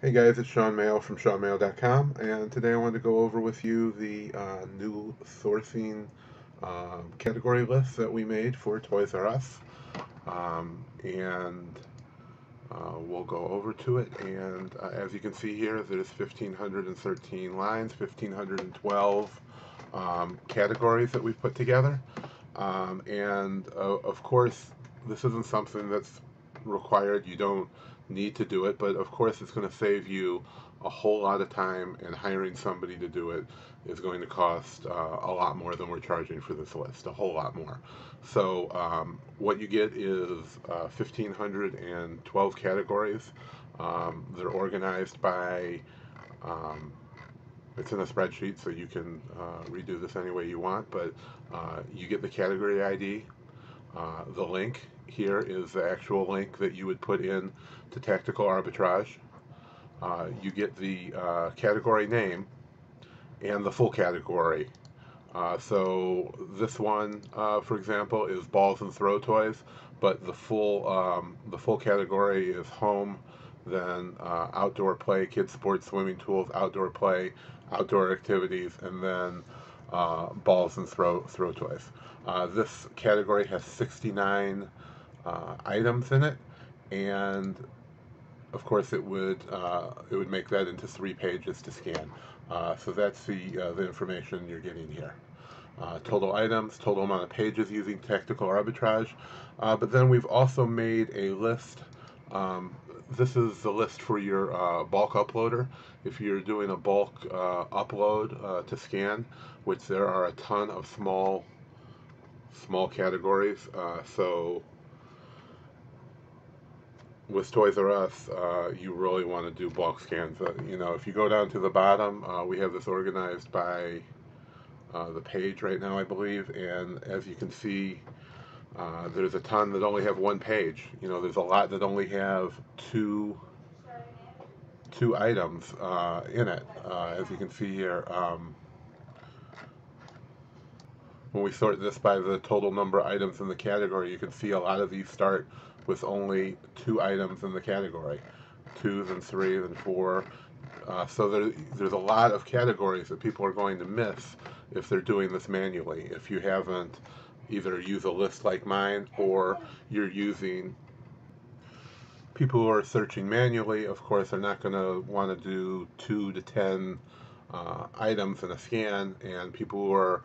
Hey guys, it's Shawn Mayo from ShawnMayo.com, and today I wanted to go over with you the new sourcing category list that we made for Toys R Us, and we'll go over to it. And as you can see here, there's 1,513 lines, 1,512 categories that we've put together, and of course, this isn't something that's required. You don't need to do it, but of course it's going to save you a whole lot of time, and hiring somebody to do it is going to cost a lot more than we're charging for this list, a whole lot more. So what you get is 1,512 categories. They're organized by, it's in a spreadsheet, so you can redo this any way you want, but you get the category ID. The link here is the actual link that you would put in to Tactical Arbitrage. You get the category name and the full category. So this one, for example, is balls and throw toys, but the full category is home, then outdoor play, kids sports, swimming tools, outdoor play, outdoor activities, and then balls and throw toys. This category has 69 items in it, and of course it would make that into 3 pages to scan. So that's the information you're getting here. Total items, total amount of pages using Tactical Arbitrage. But then we've also made a list. This is the list for your bulk uploader. If you're doing a bulk upload to scan, which there are a ton of small categories. So with Toys R Us, you really want to do bulk scans. If you go down to the bottom, we have this organized by the page right now, I believe, and as you can see, there's a ton that only have 1 page. There's a lot that only have two items in it. As you can see here, when we sort this by the total number of items in the category, you can see a lot of these start with only 2 items in the category, 2, then 3, then 4. So there's a lot of categories that people are going to miss if they're doing this manually. If you haven't either used a list like mine, or you're using, people who are searching manually, of course, are not going to want to do 2 to 10 items in a scan, and people who are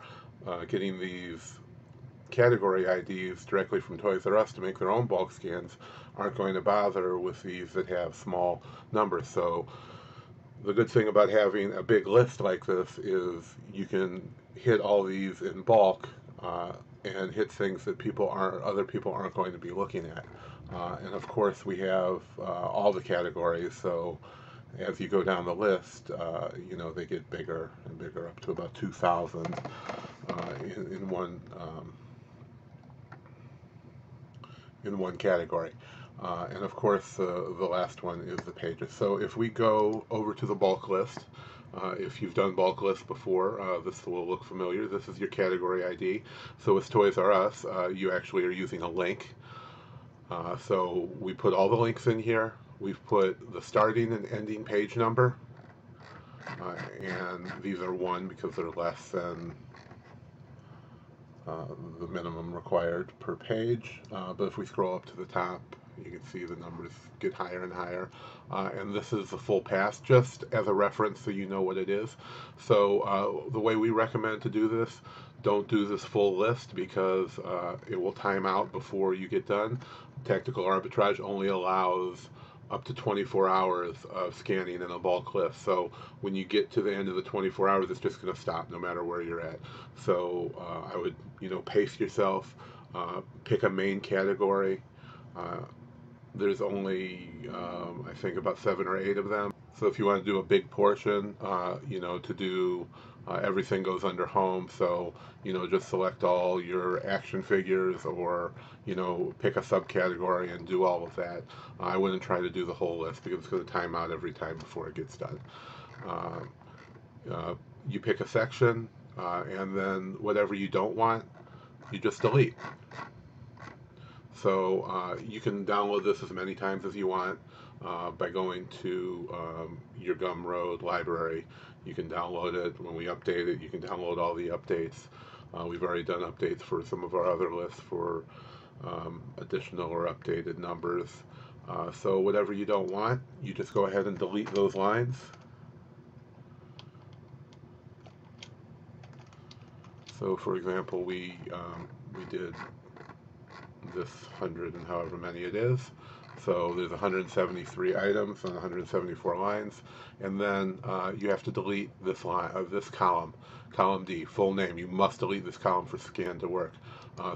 getting these category IDs directly from Toys R Us to make their own bulk scans aren't going to bother with these that have small numbers. So the good thing about having a big list like this is you can hit all these in bulk and hit things that other people aren't going to be looking at. And of course we have all the categories, so as you go down the list, they get bigger and bigger, up to about 2,000 in one category. And of course, the last one is the pages. So if we go over to the bulk list, if you've done bulk lists before, this will look familiar. This is your category ID. So with Toys R Us, you actually are using a link. So we put all the links in here. We've put the starting and ending page number, and these are 1 because they're less than the minimum required per page. But if we scroll up to the top, you can see the numbers get higher and higher. And this is the full pass, just as a reference so you know what it is. So the way we recommend to do this, don't do this full list because it will time out before you get done. Tactical Arbitrage only allows up to 24 hours of scanning in a bulk list. So when you get to the end of the 24 hours, it's just going to stop no matter where you're at. So I would, pace yourself, pick a main category. There's only, I think, about 7 or 8 of them. So if you want to do a big portion, to do everything goes under home. So, just select all your action figures, or, pick a subcategory and do all of that. I wouldn't try to do the whole list because it's going to time out every time before it gets done. You pick a section, and then whatever you don't want, you just delete. So you can download this as many times as you want. by going to your Gumroad library. You can download it. When we update it, you can download all the updates. We've already done updates for some of our other lists for additional or updated numbers. So whatever you don't want, you just go ahead and delete those lines. So for example, we did this 100 and however many it is. So there's 173 items and 174 lines, and then you have to delete this line, this column, column D, full name. You must delete this column for scan to work.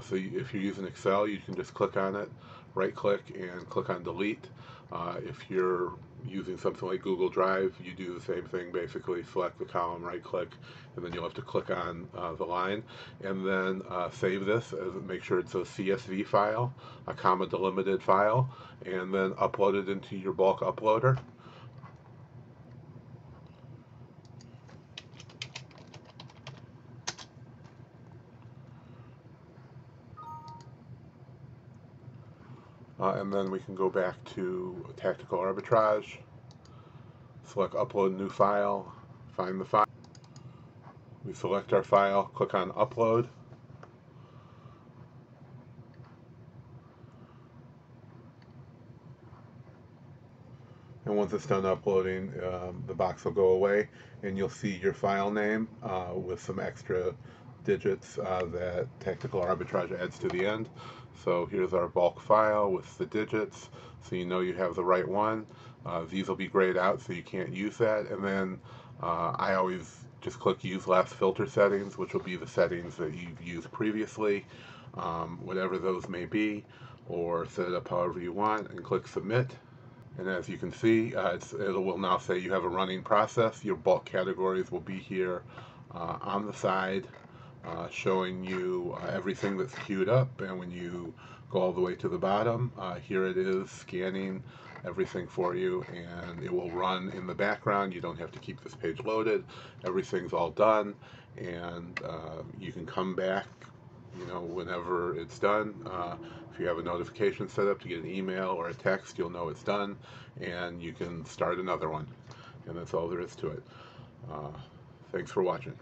So if you're using Excel, you can just click on it, right-click, and click on delete. If you're using something like Google Drive, you do the same thing. Basically, select the column, right-click, and then you'll have to click on the line, and then save this. Make sure it's a CSV file, a comma delimited file, and then upload it into your bulk uploader. And then we can go back to Tactical Arbitrage, select Upload New File, find the file. We select our file, click on Upload. And once it's done uploading, the box will go away, and you'll see your file name with some extra digits that Tactical Arbitrage adds to the end. So here's our bulk file with the digits, so you know you have the right one. These will be grayed out, so you can't use that. And then I always just click Use Last Filter Settings, which will be the settings that you've used previously, whatever those may be, or set it up however you want, and click Submit. And as you can see, it will now say you have a running process. Your bulk categories will be here on the side, showing you everything that's queued up. And when you go all the way to the bottom, here it is scanning everything for you, and it will run in the background. You don't have to keep this page loaded. Everything's all done, and you can come back, you know, whenever it's done. If you have a notification set up to get an email or a text, you'll know it's done, and you can start another one. And that's all there is to it. Thanks for watching.